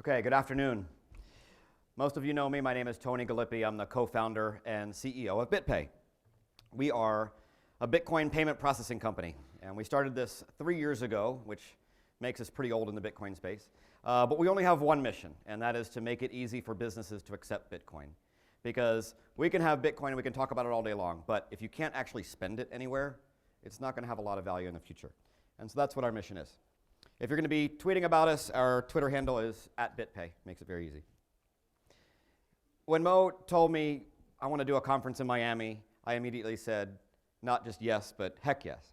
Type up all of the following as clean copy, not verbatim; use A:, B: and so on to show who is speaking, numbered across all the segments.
A: Okay, good afternoon. Most of you know me. My name is Tony Gallippi. I'm the co-founder and CEO of Bitpay. We are a Bitcoin payment processing company, and we started this 3 years ago, which makes us pretty old in the Bitcoin space. But we only have one mission, and that is to make it easy for businesses to accept Bitcoin. Because we can have Bitcoin and we can talk about it all day long, but if you can't actually spend it anywhere, it's not going to have a lot of value in the future. And so that's what our mission is. If you're going to be tweeting about us, our Twitter handle is @BitPay. Makes it very easy. When Mo told me I want to do a conference in Miami, I immediately said, not just yes, but heck yes.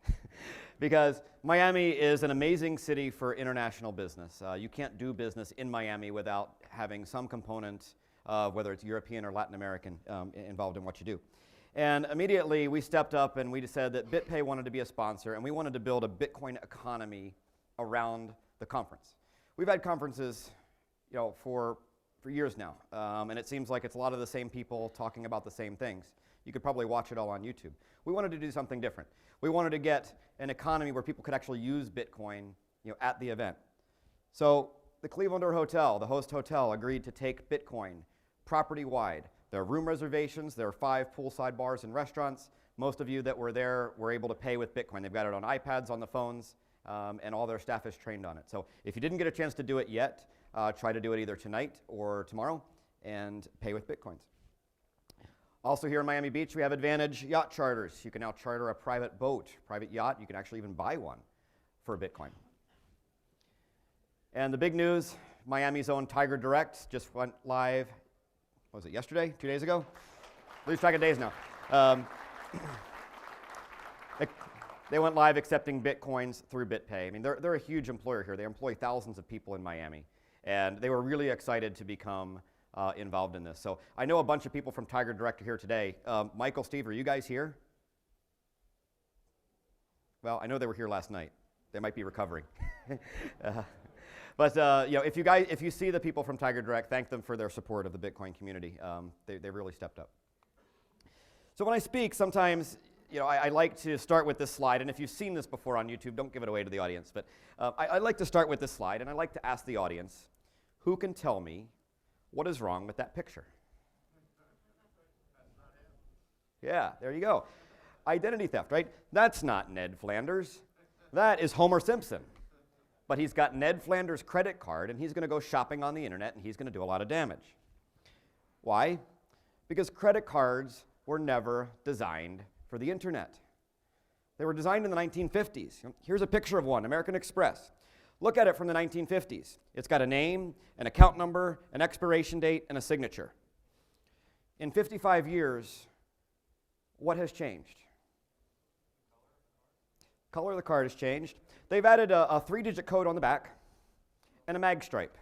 A: Because Miami is an amazing city for international business. You can't do business in Miami without having some component, whether it's European or Latin American, involved in what you do. And immediately we stepped up and we said that Bitpay wanted to be a sponsor, and we wanted to build a Bitcoin economy around the conference. We've had conferences, for years now, and it seems like it's a lot of the same people talking about the same things. You could probably watch it all on YouTube. We wanted to do something different. We wanted to get an economy where people could actually use Bitcoin, at the event. So the Clevelander Hotel, the host hotel, agreed to take Bitcoin property-wide. There are room reservations. There are 5 poolside bars and restaurants. Most of you that were there were able to pay with Bitcoin. They've got it on iPads, on the phones, and all their staff is trained on it. So if you didn't get a chance to do it yet, try to do it either tonight or tomorrow and pay with Bitcoins. Also here in Miami Beach, we have Advantage yacht charters. You can now charter a private boat, private yacht. You can actually even buy one for a Bitcoin. And the big news, Miami's own Tiger Direct just went live, what was it, yesterday, 2 days ago? Lose track of days now. They went live accepting Bitcoins through Bitpay. I mean, they're a huge employer here. They employ thousands of people in Miami. And they were really excited to become involved in this. So I know a bunch of people from Tiger Direct are here today. Michael, Steve, are you guys here? Well, I know they were here last night. They might be recovering. But if you see the people from Tiger Direct, thank them for their support of the Bitcoin community. They really stepped up. So when I speak, sometimes I like to start with this slide, and if you've seen this before on YouTube, don't give it away to the audience. But I like to start with this slide, and I like to ask the audience, who can tell me what is wrong with that picture? Yeah, there you go. Identity theft, right? That's not Ned Flanders. That is Homer Simpson. But he's got Ned Flanders' credit card, and he's going to go shopping on the internet, and he's going to do a lot of damage. Why? Because credit cards were never designed for the internet. They were designed in the 1950s. Here's a picture of one, American Express. Look at it from the 1950s. It's got a name, an account number, an expiration date, and a signature. In 55 years, what has changed? Color of the card has changed. They've added a 3-digit code on the back and a mag stripe.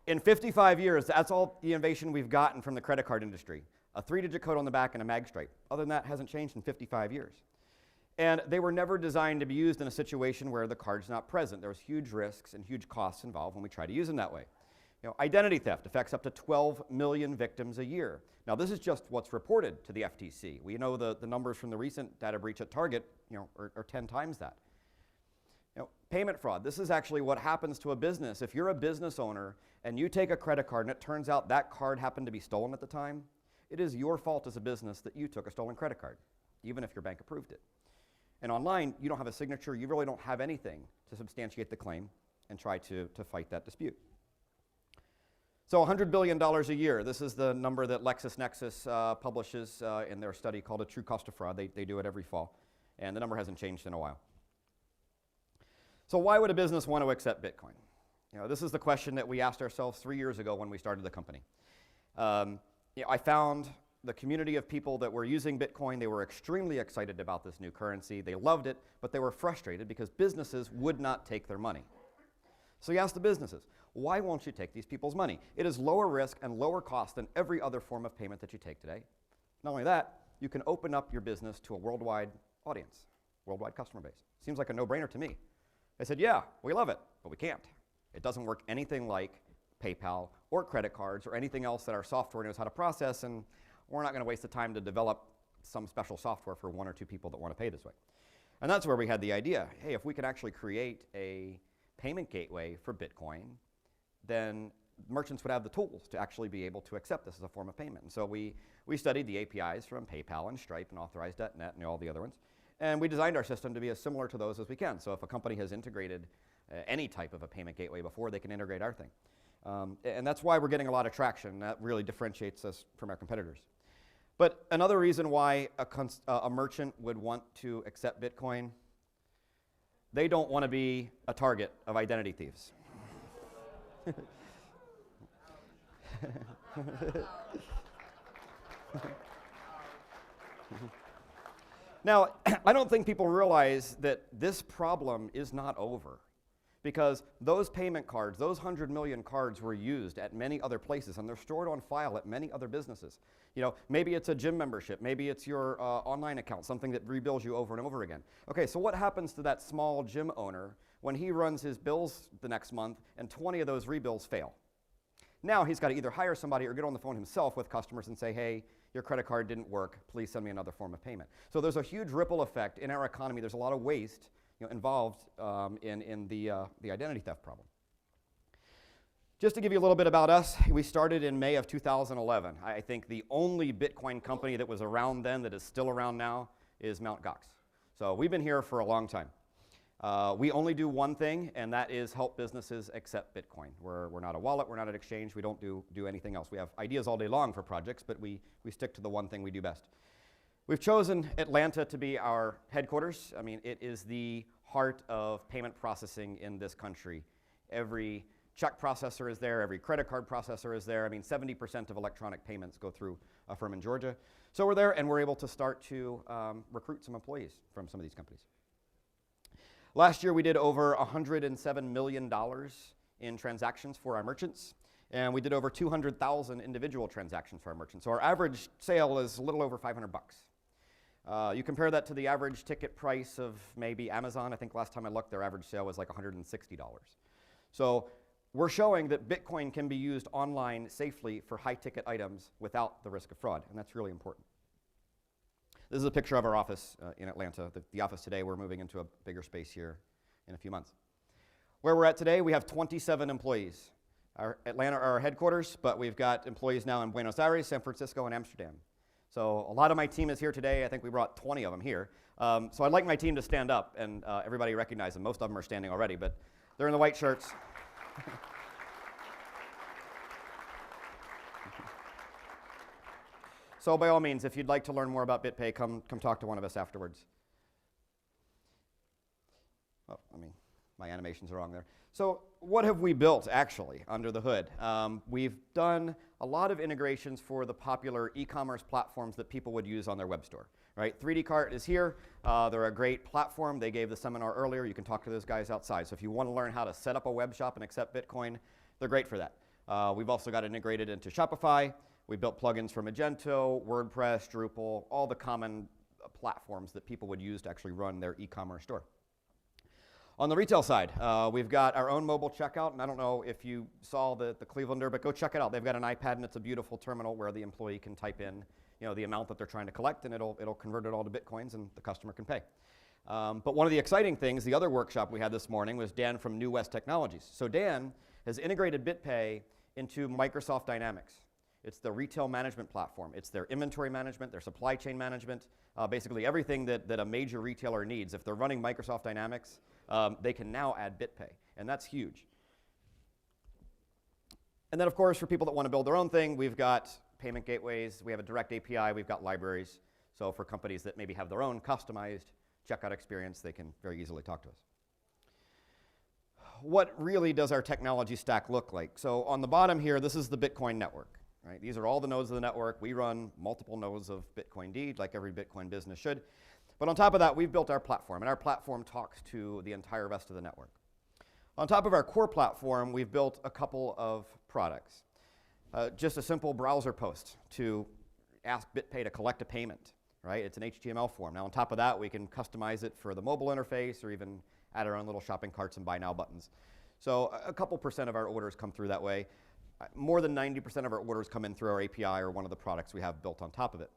A: In 55 years, that's all the innovation we've gotten from the credit card industry. A 3-digit code on the back and a mag stripe. Other than that, hasn't changed in 55 years. And they were never designed to be used in a situation where the card's not present. There's huge risks and huge costs involved when we try to use them that way. Identity theft affects up to 12 million victims a year. Now, this is just what's reported to the FTC. We know the numbers from the recent data breach at Target, are 10 times that. Payment fraud. This is actually what happens to a business. If you're a business owner and you take a credit card and it turns out that card happened to be stolen at the time, it is your fault as a business that you took a stolen credit card, even if your bank approved it. And online, you don't have a signature. You really don't have anything to substantiate the claim and try to fight that dispute. So $100 billion a year. This is the number that LexisNexis publishes in their study called a true cost of fraud. They do it every fall. And the number hasn't changed in a while. So why would a business want to accept Bitcoin? This is the question that we asked ourselves 3 years ago when we started the company. I found the community of people that were using Bitcoin. They were extremely excited about this new currency. They loved it, but they were frustrated because businesses would not take their money. So you ask the businesses, why won't you take these people's money? It is lower risk and lower cost than every other form of payment that you take today. Not only that, you can open up your business to a worldwide audience, worldwide customer base. Seems like a no-brainer to me. I said, yeah, we love it, but we can't. It doesn't work anything like PayPal or credit cards or anything else that our software knows how to process, and we're not going to waste the time to develop some special software for 1 or 2 people that want to pay this way. And that's where we had the idea, hey, if we could actually create a payment gateway for Bitcoin then merchants would have the tools to actually be able to accept this as a form of payment. And so we studied the APIs from PayPal and Stripe and Authorize.net and all the other ones. And we designed our system to be as similar to those as we can. So if a company has integrated any type of a payment gateway before, they can integrate our thing. And that's why we're getting a lot of traction. That really differentiates us from our competitors. But another reason why a merchant would want to accept Bitcoin, they don't want to be a target of identity thieves. Now, I don't think people realize that this problem is not over, because those payment cards, those 100 million cards were used at many other places, and they're stored on file at many other businesses. You know, maybe it's a gym membership, maybe it's your online account, something that rebills you over and over again. Okay, so what happens to that small gym owner when he runs his bills the next month and 20 of those rebills fail? Now he's got to either hire somebody or get on the phone himself with customers and say, hey, your credit card didn't work, please send me another form of payment. So there's a huge ripple effect in our economy. There's a lot of waste involved in the identity theft problem. Just to give you a little bit about us, we started in May of 2011. I think the only Bitcoin company that was around then that is still around now is Mt. Gox. So we've been here for a long time. We only do one thing, and that is help businesses accept Bitcoin. We're not a wallet, we're not an exchange, we don't do anything else. We have ideas all day long for projects, but we stick to the one thing we do best. We've chosen Atlanta to be our headquarters. I mean, it is the heart of payment processing in this country. Every check processor is there, every credit card processor is there. I mean, 70% of electronic payments go through a firm in Georgia. So we're there, and we're able to start to recruit some employees from some of these companies. Last year, we did over $107 million in transactions for our merchants, and we did over 200,000 individual transactions for our merchants. So our average sale is a little over 500 bucks. You compare that to the average ticket price of maybe Amazon. I think last time I looked, their average sale was like $160. So we're showing that Bitcoin can be used online safely for high-ticket items without the risk of fraud, and that's really important. This is a picture of our office in Atlanta. The office today, we're moving into a bigger space here in a few months. Where we're at today, we have 27 employees. Atlanta are our headquarters, but we've got employees now in Buenos Aires, San Francisco, and Amsterdam. So a lot of my team is here today. I think we brought 20 of them here. So I'd like my team to stand up, and everybody recognize them. Most of them are standing already, but they're in the white shirts. So by all means, if you'd like to learn more about Bitpay, come talk to one of us afterwards. Oh, my animations are wrong there. So what have we built, actually, under the hood? We've done a lot of integrations for the popular e-commerce platforms that people would use on their web store. Right? 3D Cart is here. They're a great platform. They gave the seminar earlier. You can talk to those guys outside. So if you want to learn how to set up a web shop and accept Bitcoin, they're great for that. We've also got integrated into Shopify. We built plugins for Magento, WordPress, Drupal, all the common platforms that people would use to actually run their e-commerce store. On the retail side, we've got our own mobile checkout, and I don't know if you saw the Clevelander, but go check it out. They've got an iPad, and it's a beautiful terminal where the employee can type in the amount that they're trying to collect, and it'll convert it all to Bitcoins, and the customer can pay. But one of the exciting things, the other workshop we had this morning, was Dan from New West Technologies. So Dan has integrated Bitpay into Microsoft Dynamics. It's the retail management platform. It's their inventory management, their supply chain management, basically everything that a major retailer needs. If they're running Microsoft Dynamics, they can now add Bitpay, and that's huge. And then, of course, for people that want to build their own thing, we've got payment gateways, we have a direct API, we've got libraries. So for companies that maybe have their own customized checkout experience, they can very easily talk to us. What really does our technology stack look like? So on the bottom here, this is the Bitcoin network. Right? These are all the nodes of the network. We run multiple nodes of Bitcoin D, like every Bitcoin business should. But on top of that, we've built our platform, and our platform talks to the entire rest of the network. On top of our core platform, we've built a couple of products. Just a simple browser post to ask Bitpay to collect a payment. Right? It's an HTML form. Now, on top of that, we can customize it for the mobile interface or even add our own little shopping carts and buy now buttons. So a couple % of our orders come through that way. More than 90% of our orders come in through our API or one of the products we have built on top of it.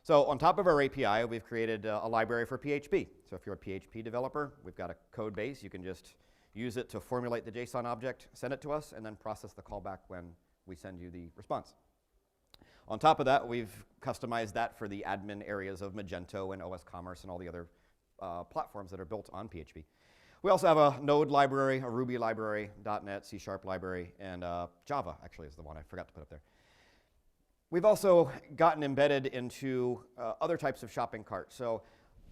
A: So on top of our API, we've created a library for PHP. So if you're a PHP developer, we've got a code base. You can just use it to formulate the JSON object, send it to us, and then process the callback when we send you the response. On top of that, we've customized that for the admin areas of Magento and OS Commerce and all the other platforms that are built on PHP. We also have a Node library, a Ruby library, .NET, C# library, and Java actually is the one I forgot to put up there. We've also gotten embedded into other types of shopping carts. So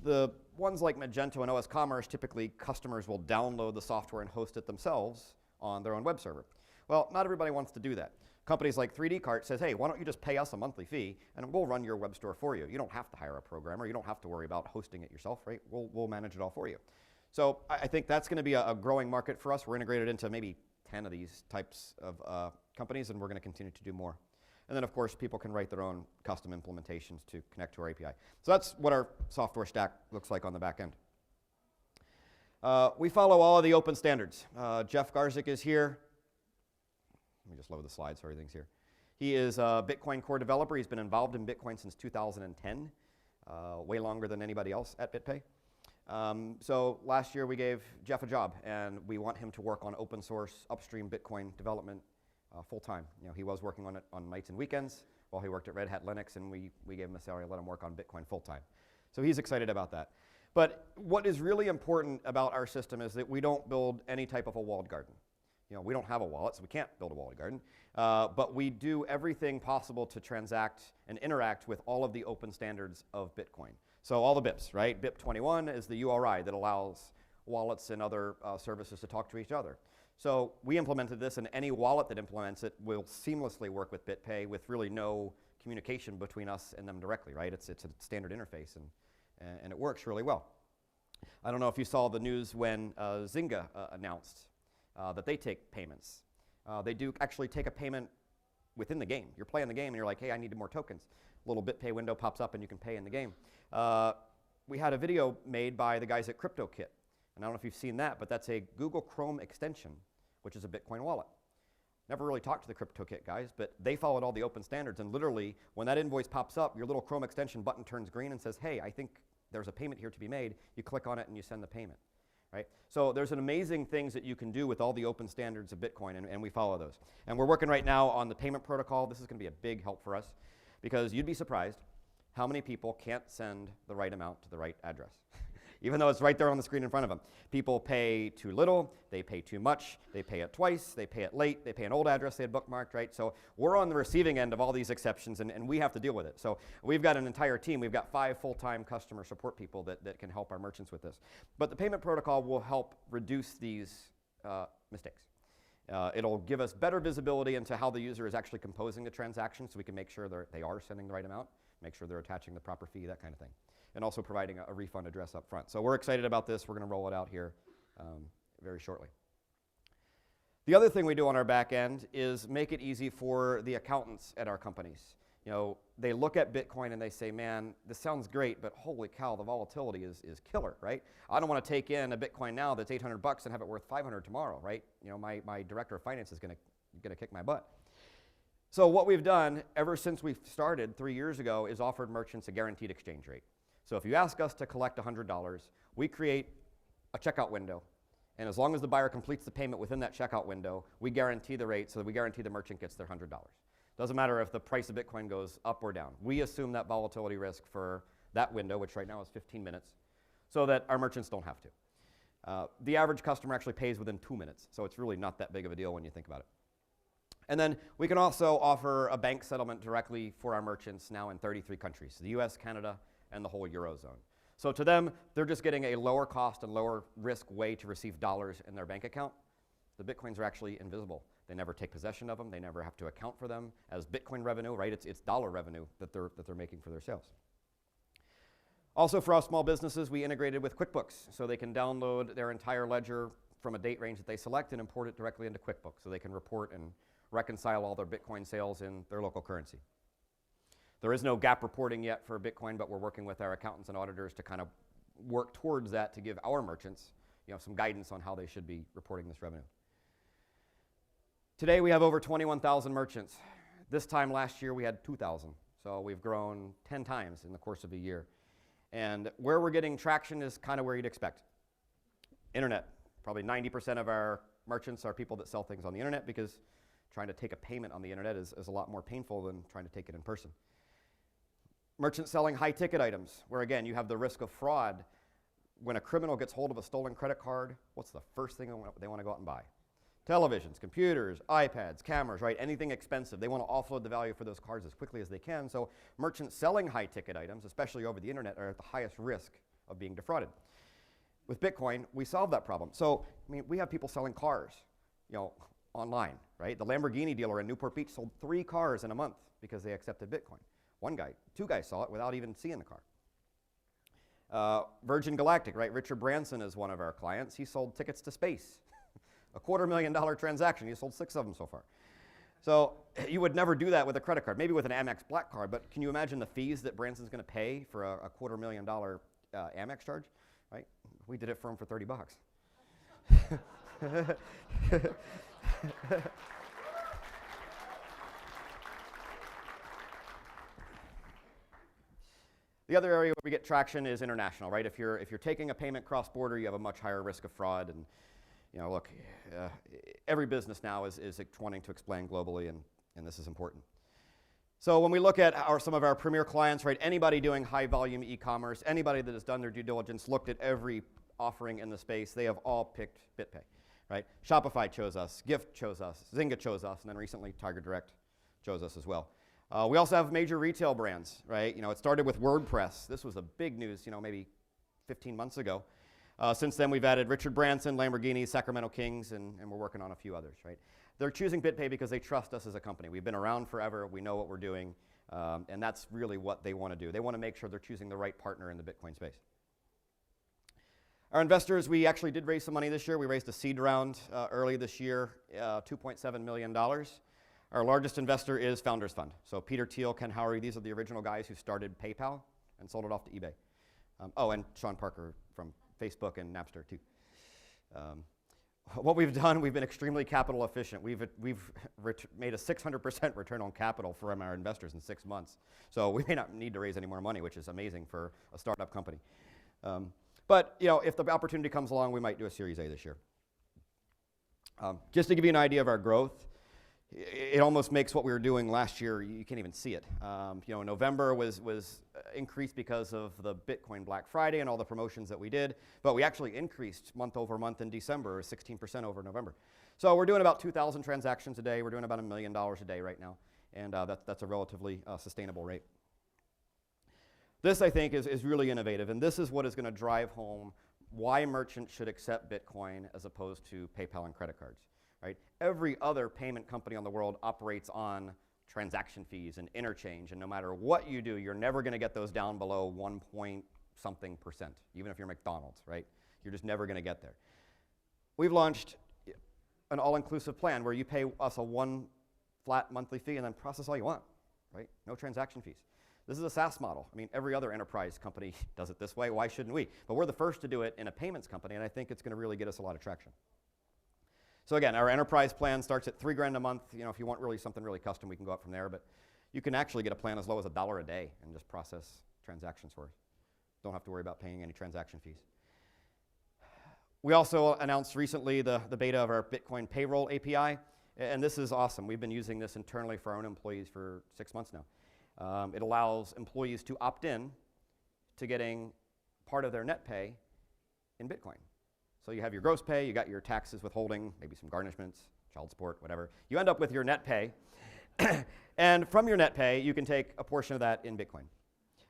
A: the ones like Magento and OS Commerce, typically customers will download the software and host it themselves on their own web server. Well, not everybody wants to do that. Companies like 3D Cart says, hey, why don't you just pay us a monthly fee and we'll run your web store for you. You don't have to hire a programmer. You don't have to worry about hosting it yourself, right? We'll manage it all for you. So I think that's going to be a growing market for us. We're integrated into maybe 10 of these types of companies, and we're going to continue to do more. And then, of course, people can write their own custom implementations to connect to our API. So that's what our software stack looks like on the back end. We follow all of the open standards. Jeff Garzik is here. Let me just load the slides so everything's here. He is a Bitcoin core developer. He's been involved in Bitcoin since 2010, way longer than anybody else at Bitpay. So last year we gave Jeff a job, and we want him to work on open source upstream Bitcoin development full time. You know, he was working on it on nights and weekends while he worked at Red Hat Linux, and we gave him a salary and let him work on Bitcoin full time. So he's excited about that. But what is really important about our system is that we don't build any type of a walled garden. You know, we don't have a wallet, so we can't build a walled garden. But we do everything possible to transact and interact with all of the open standards of Bitcoin. So all the BIPs, right? BIP 21 is the URI that allows wallets and other services to talk to each other. So we implemented this, and any wallet that implements it will seamlessly work with Bitpay with really no communication between us and them directly, right? It's a standard interface, and it works really well. I don't know if you saw the news when Zynga announced that they take payments. They do actually take a payment within the game. You're playing the game and you're like, hey, I need more tokens. A little BitPay window pops up and you can pay in the game. We had a video made by the guys at CryptoKit. And I don't know if you've seen that, but that's a Google Chrome extension, which is a Bitcoin wallet. Never really talked to the CryptoKit guys, but they followed all the open standards. And literally, when that invoice pops up, your little Chrome extension button turns green and says, hey, I think there's a payment here to be made. You click on it and you send the payment. Right? So there's an amazing things that you can do with all the open standards of Bitcoin, and we follow those. And we're working right now on the payment protocol. This is going to be a big help for us, because you'd be surprised how many people can't send the right amount to the right address, even though it's right there on the screen in front of them. People pay too little, they pay too much, they pay it twice, they pay it late, they pay an old address they had bookmarked, right? So we're on the receiving end of all these exceptions, and we have to deal with it. So we've got an entire team. We've got 5 full-time customer support people that can help our merchants with this. But the payment protocol will help reduce these mistakes. It'll give us better visibility into how the user is actually composing the transaction, so we can make sure they are sending the right amount, make sure they're attaching the proper fee, that kind of thing. And also providing a refund address up front. So we're excited about this. We're going to roll it out here very shortly. The other thing we do on our back end is make it easy for the accountants at our companies. You know, they look at Bitcoin and they say, man, this sounds great, but holy cow, the volatility is killer, right? I don't want to take in a Bitcoin now that's $800 and have it worth $500 tomorrow, right? You know, my director of finance is going to kick my butt. So what we've done ever since we started 3 years ago is offered merchants a guaranteed exchange rate. So if you ask us to collect $100, we create a checkout window. And as long as the buyer completes the payment within that checkout window, we guarantee the rate, so that we guarantee the merchant gets their $100. Doesn't matter if the price of Bitcoin goes up or down. We assume that volatility risk for that window, which right now is 15 minutes, so that our merchants don't have to. The average customer actually pays within 2 minutes, so it's really not that big of a deal when you think about it. And then we can also offer a bank settlement directly for our merchants now in 33 countries, the US, Canada, and the whole Eurozone. So to them, they're just getting a lower cost and lower risk way to receive dollars in their bank account. The Bitcoins are actually invisible. They never take possession of them. They never have to account for them as Bitcoin revenue, right? It's dollar revenue that they're making for their sales. Also, for us small businesses, we integrated with QuickBooks, so they can download their entire ledger from a date range that they select and import it directly into QuickBooks, so they can report and reconcile all their Bitcoin sales in their local currency. There is no gap reporting yet for Bitcoin, but we're working with our accountants and auditors to kind of work towards that to give our merchants, you know, some guidance on how they should be reporting this revenue. Today we have over 21,000 merchants. This time last year we had 2,000, so we've grown 10 times in the course of a year. And where we're getting traction is kind of where you'd expect. Internet. Probably 90% of our merchants are people that sell things on the internet because trying to take a payment on the internet is a lot more painful than trying to take it in person. Merchants selling high-ticket items, where again, you have the risk of fraud. When a criminal gets hold of a stolen credit card, what's the first thing they want to go out and buy? Televisions, computers, iPads, cameras, right? Anything expensive. They want to offload the value for those cards as quickly as they can. So merchants selling high-ticket items, especially over the internet, are at the highest risk of being defrauded. With Bitcoin, we solve that problem. So, I mean, we have people selling cars, online, right? The Lamborghini dealer in Newport Beach sold 3 cars in a month because they accepted Bitcoin. 2 guys saw it without even seeing the car. Virgin Galactic, right? Richard Branson is one of our clients. He sold tickets to space. A $250,000 transaction. He sold 6 of them so far. So you would never do that with a credit card, maybe with an Amex Black Card, but can you imagine the fees that Branson's going to pay for a $250,000 Amex charge, right? We did it for him for $30. The other area where we get traction is international, right? If you're taking a payment cross-border, you have a much higher risk of fraud. And look, every business now is wanting to explain globally, and this is important. So when we look at some of our premier clients, right? Anybody doing high-volume e-commerce, anybody that has done their due diligence, looked at every offering in the space, they have all picked BitPay, right? Shopify chose us, Gift chose us, Zynga chose us, and then recently Tiger Direct chose us as well. We also have major retail brands, right? It started with WordPress. This was a big news, maybe 15 months ago. Since then, we've added Richard Branson, Lamborghini, Sacramento Kings, and we're working on a few others, right? They're choosing BitPay because they trust us as a company. We've been around forever. We know what we're doing, and that's really what they want to do. They want to make sure they're choosing the right partner in the Bitcoin space. Our investors, we actually did raise some money this year. We raised a seed round early this year, $2.7 million. Our largest investor is Founders Fund. So Peter Thiel, Ken Howry, these are the original guys who started PayPal and sold it off to eBay. And Sean Parker from Facebook and Napster too. What we've done, we've been extremely capital efficient. We've made a 600% return on capital from our investors in 6 months. So we may not need to raise any more money, which is amazing for a startup company. But if the opportunity comes along, we might do a Series A this year. Just to give you an idea of our growth, it almost makes what we were doing last year, you can't even see it. November was increased because of the Bitcoin Black Friday and all the promotions that we did, but we actually increased month over month in December, 16% over November. So we're doing about 2,000 transactions a day. We're doing about $1 million a day right now, and that's a relatively sustainable rate. This, I think, is really innovative, and this is what is going to drive home why merchants should accept Bitcoin as opposed to PayPal and credit cards. Right? Every other payment company on the world operates on transaction fees and interchange, and no matter what you do, you're never going to get those down below 1.something%, even if you're McDonald's, right? You're just never going to get there. We've launched an all-inclusive plan where you pay us a 1 flat monthly fee and then process all you want, right? No transaction fees. This is a SaaS model. I mean, every other enterprise company does it this way. Why shouldn't we? But we're the first to do it in a payments company, and I think it's going to really get us a lot of traction. So again, our enterprise plan starts at $3,000 a month. If you want something really custom, we can go up from there. But you can actually get a plan as low as $1 a day and just process transactions for us. Don't have to worry about paying any transaction fees. We also announced recently the beta of our Bitcoin payroll API, and this is awesome. We've been using this internally for our own employees for 6 months now. It allows employees to opt in to getting part of their net pay in Bitcoin. So you have your gross pay, you got your taxes, withholding, maybe some garnishments, child support, whatever. You end up with your net pay, and from your net pay, you can take a portion of that in Bitcoin.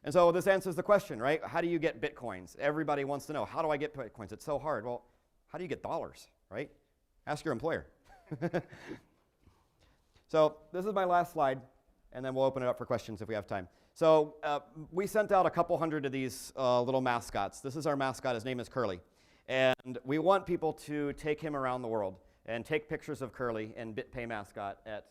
A: And so this answers the question, right? How do you get Bitcoins? Everybody wants to know, how do I get Bitcoins? It's so hard. Well, how do you get dollars, right? Ask your employer. So this is my last slide, and then we'll open it up for questions if we have time. So we sent out a couple hundred of these little mascots. This is our mascot. His name is Curly. And we want people to take him around the world and take pictures of Curly and BitPay mascot at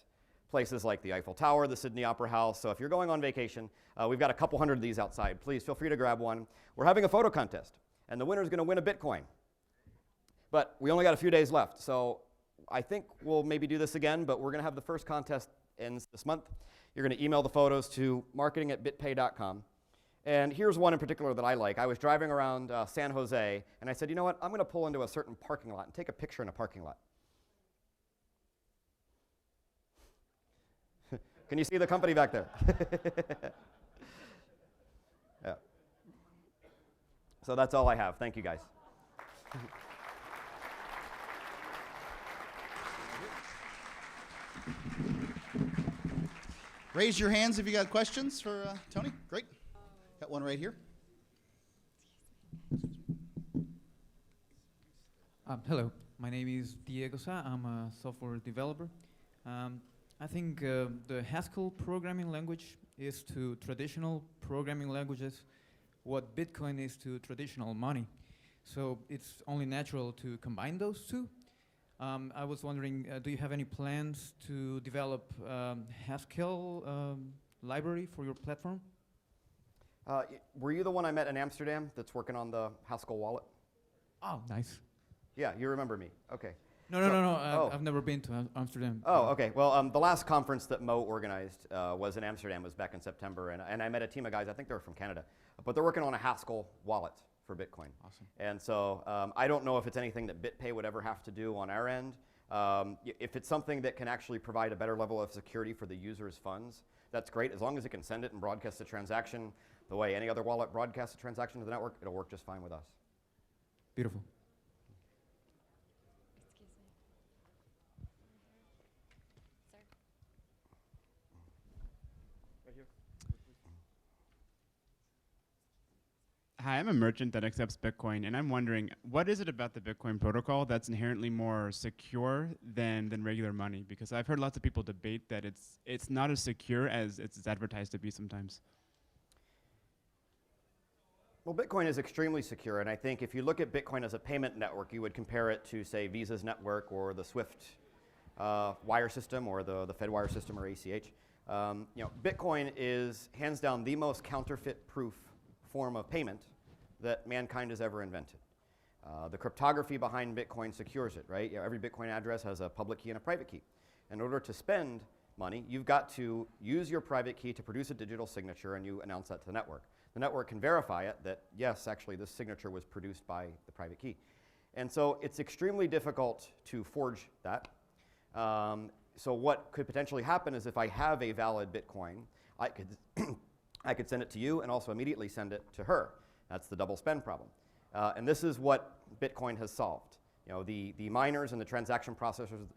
A: places like the Eiffel Tower, the Sydney Opera House. So if you're going on vacation, we've got a couple hundred of these outside. Please feel free to grab one. We're having a photo contest, and the winner is going to win a Bitcoin. But we only got a few days left, so I think we'll maybe do this again, but we're going to have the first contest ends this month. You're going to email the photos to marketing@bitpay.com. And here's one in particular that I like. I was driving around San Jose, and I said, you know what, I'm going to pull into a certain parking lot and take a picture in a parking lot. Can you see the company back there? Yeah. So that's all I have. Thank you, guys.
B: Raise your hands if you got questions for Tony. Great. Got one right here.
C: Hello, my name is Diego Sa. I'm a software developer. I think the Haskell programming language is to traditional programming languages what Bitcoin is to traditional money. So it's only natural to combine those two. I was wondering, do you have any plans to develop Haskell library for your platform?
A: Were you the one I met in Amsterdam that's working on the Haskell wallet?
C: Oh, nice.
A: Yeah, you remember me. Okay.
C: No. I've never been to Amsterdam.
A: Oh, okay. Well, the last conference that Mo organized was in Amsterdam, was back in September, and I met a team of guys, I think they were from Canada, but they're working on a Haskell wallet for Bitcoin.
C: Awesome.
A: And so I don't know if it's anything that Bitpay would ever have to do on our end. If it's something that can actually provide a better level of security for the user's funds, that's great. As long as it can send it and broadcast the transaction the way any other wallet broadcasts a transaction to the network, it'll work just fine with us.
C: Beautiful.
D: Hi, I'm a merchant that accepts Bitcoin, and I'm wondering, what is it about the Bitcoin protocol that's inherently more secure than regular money? Because I've heard lots of people debate that it's not as secure as it's advertised to be sometimes.
A: Well, Bitcoin is extremely secure, and I think if you look at Bitcoin as a payment network, you would compare it to, say, Visa's network or the SWIFT wire system or the FedWire system or ACH. Bitcoin is hands down the most counterfeit-proof form of payment that mankind has ever invented. The cryptography behind Bitcoin secures it, right? Every Bitcoin address has a public key and a private key. In order to spend money, you've got to use your private key to produce a digital signature, and you announce that to the network. The network can verify it that, yes, actually this signature was produced by the private key. And so it's extremely difficult to forge that. So what could potentially happen is if I have a valid Bitcoin, I could send it to you and also immediately send it to her. That's the double spend problem. And this is what Bitcoin has solved. The miners and the transaction processors,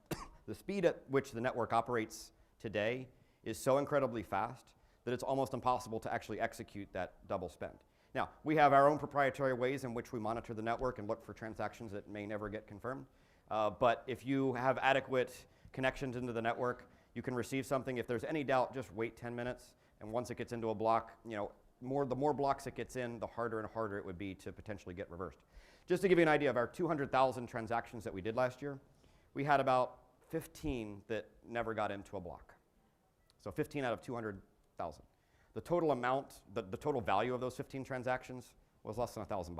A: the speed at which the network operates today is so incredibly fast that it's almost impossible to actually execute that double spend. Now, we have our own proprietary ways in which we monitor the network and look for transactions that may never get confirmed. But if you have adequate connections into the network, you can receive something. If there's any doubt, just wait 10 minutes. And once it gets into a block, the more blocks it gets in, the harder and harder it would be to potentially get reversed. Just to give you an idea of our 200,000 transactions that we did last year, we had about 15 that never got into a block. So 15 out of 200,000. The total amount, the total value of those 15 transactions was less than $1,000.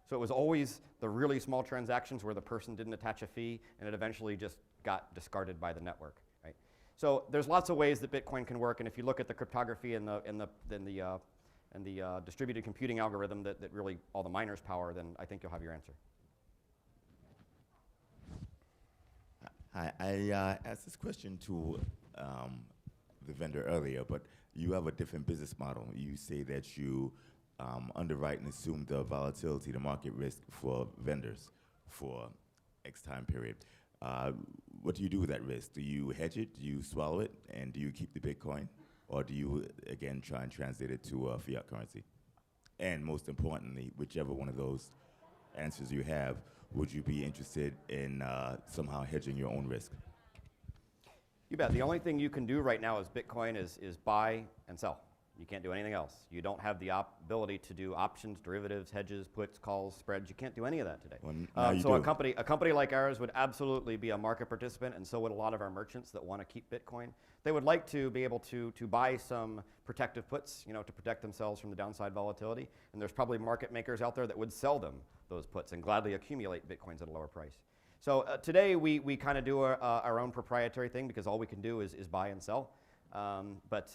A: So it was always the really small transactions where the person didn't attach a fee and it eventually just got discarded by the network. Right? So there's lots of ways that Bitcoin can work, and if you look at the cryptography and the distributed computing algorithm that really all the miners power, then I think you'll have your answer.
E: Hi, I asked this question to the vendor earlier, but you have a different business model. You say that you underwrite and assume the volatility, the market risk for vendors for X time period. What do you do with that risk? Do you hedge it? Do you swallow it? And do you keep the Bitcoin? Or do you, again, try and translate it to fiat currency? And most importantly, whichever one of those answers you have, would you be interested in somehow hedging your own risk?
A: You bet. The only thing you can do right now as Bitcoin is buy and sell. You can't do anything else. You don't have the ability to do options, derivatives, hedges, puts, calls, spreads. You can't do any of that today.
E: Well,
A: so a company like ours would absolutely be a market participant, and so would a lot of our merchants that want to keep Bitcoin. They would like to be able to buy some protective puts, to protect themselves from the downside volatility. And there's probably market makers out there that would sell them those puts and gladly accumulate Bitcoins at a lower price. So today we kind of do our own proprietary thing because all we can do is buy and sell. But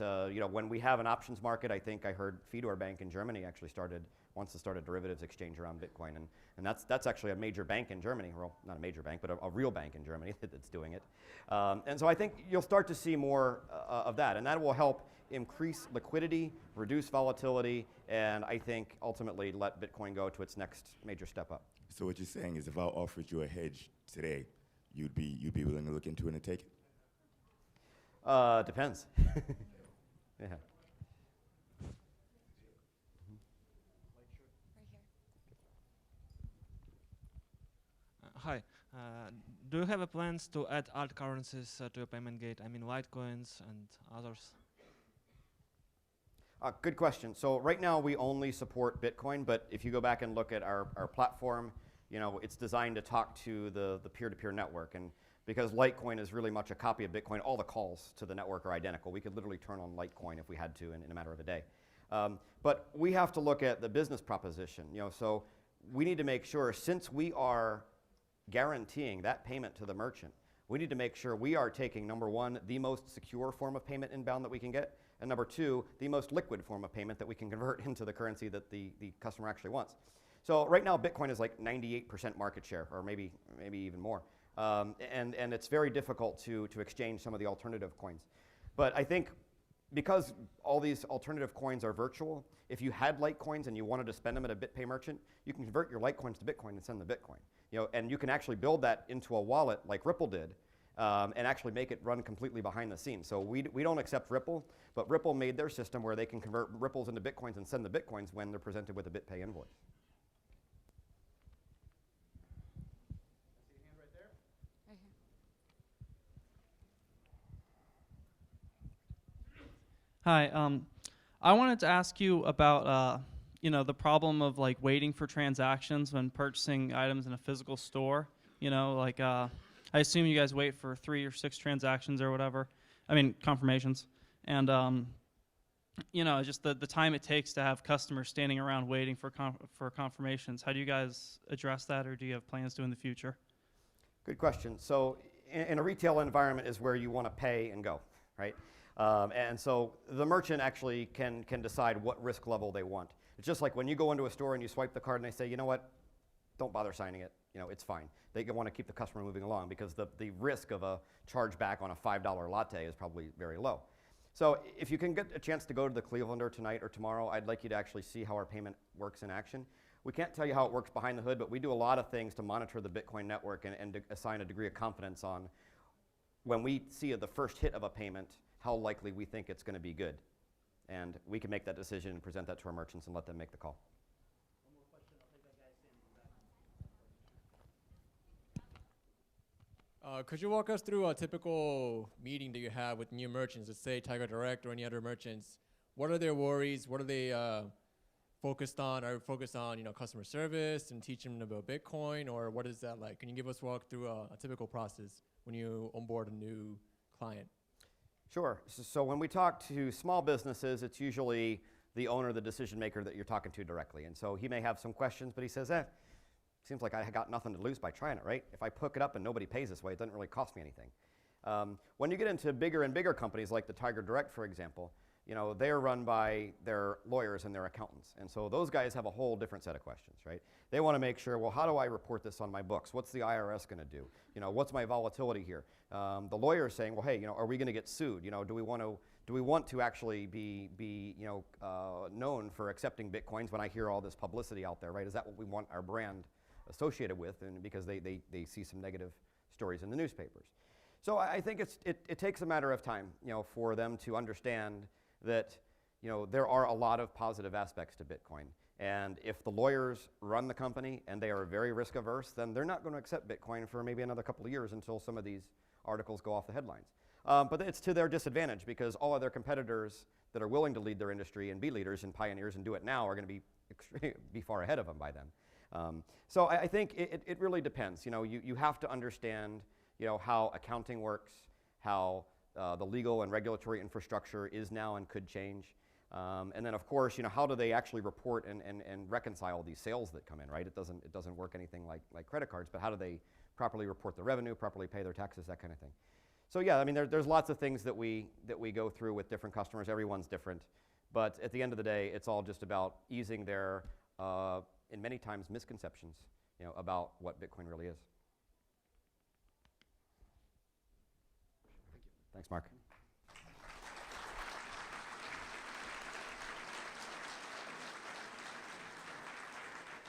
A: when we have an options market, I think I heard Fidor Bank in Germany actually wants to start a derivatives exchange around Bitcoin, and that's actually a major bank in Germany. Well, not a major bank, but a real bank in Germany that's doing it. And so I think you'll start to see more of that, and that will help increase liquidity, reduce volatility, and I think ultimately let Bitcoin go to its next major step up.
E: So what you're saying is if I offered you a hedge today, you'd be willing to look into it and take it?
A: Depends. Yeah.
F: Hi. Do you have plans to add alt currencies to your payment gate? I mean, Litecoins and others.
A: Good question. So right now we only support Bitcoin, but if you go back and look at our platform, it's designed to talk to the peer-to-peer network. And because Litecoin is really much a copy of Bitcoin, all the calls to the network are identical. We could literally turn on Litecoin if we had to in a matter of a day. But we have to look at the business proposition. So we need to make sure, since we are guaranteeing that payment to the merchant, we need to make sure we are taking, number one, the most secure form of payment inbound that we can get, and number two, the most liquid form of payment that we can convert into the currency that the customer actually wants. So right now, Bitcoin is like 98% market share, or maybe even more. And it's very difficult to exchange some of the alternative coins. But I think because all these alternative coins are virtual, if you had Litecoins and you wanted to spend them at a Bitpay merchant, you can convert your Litecoins to Bitcoin and send the Bitcoin. And you can actually build that into a wallet like Ripple did, and actually make it run completely behind the scenes. So we don't accept Ripple, but Ripple made their system where they can convert Ripples into Bitcoins and send the Bitcoins when they're presented with a Bitpay invoice.
G: Hi, I wanted to ask you about the problem of like waiting for transactions when purchasing items in a physical store. I assume you guys wait for 3 or 6 transactions or whatever. I mean confirmations, and just the time it takes to have customers standing around waiting for confirmations. How do you guys address that, or do you have plans to in the future?
A: Good question. So in a retail environment is where you want to pay and go, right? And so the merchant actually can decide what risk level they want. It's just like when you go into a store and you swipe the card and they say, you know what, don't bother signing it. It's fine. They want to keep the customer moving along because the risk of a chargeback on a $5 latte is probably very low. So if you can get a chance to go to the Clevelander tonight or tomorrow, I'd like you to actually see how our payment works in action. We can't tell you how it works behind the hood, but we do a lot of things to monitor the Bitcoin network and to assign a degree of confidence on when we see the first hit of a payment, how likely we think it's going to be good. And we can make that decision and present that to our merchants and let them make the call.
H: One more question. I'll take that guy standing in the back. Could you walk us through a typical meeting that you have with new merchants, let's say Tiger Direct or any other merchants? What are their worries? What are they focused on? Are you focused on customer service and teaching them about Bitcoin, or what is that like? Can you give us walk through a typical process when you onboard a new client?
A: Sure. So when we talk to small businesses, it's usually the owner, the decision maker that you're talking to directly. And so he may have some questions, but he says, seems like I got nothing to lose by trying it, right? If I hook it up and nobody pays this way, it doesn't really cost me anything. When you get into bigger and bigger companies like the Tiger Direct, for example, they're run by their lawyers and their accountants. And so those guys have a whole different set of questions, right? They want to make sure, well, how do I report this on my books? What's the IRS going to do? What's my volatility here? The lawyer is saying, well, hey, are we going to get sued? Do we want to actually be known for accepting Bitcoins when I hear all this publicity out there, right? Is that what we want our brand associated with? And because they see some negative stories in the newspapers. So I think it takes a matter of time, for them to understand that, there are a lot of positive aspects to Bitcoin. And if the lawyers run the company and they are very risk averse, then they're not going to accept Bitcoin for maybe another couple of years until some of these articles go off the headlines. But it's to their disadvantage because all of their competitors that are willing to lead their industry and be leaders and pioneers and do it now are going to be far ahead of them by then. So I think it really depends. You have to understand how accounting works, how the legal and regulatory infrastructure is now and could change. And then of course, how do they actually report and reconcile these sales that come in, right? It doesn't work anything like credit cards, but how do they properly report the revenue, properly pay their taxes, that kind of thing. So yeah, I mean, there's lots of things that we go through with different customers. Everyone's different. But at the end of the day, it's all just about easing their, in many times, misconceptions, about what Bitcoin really is. Thanks, Mark.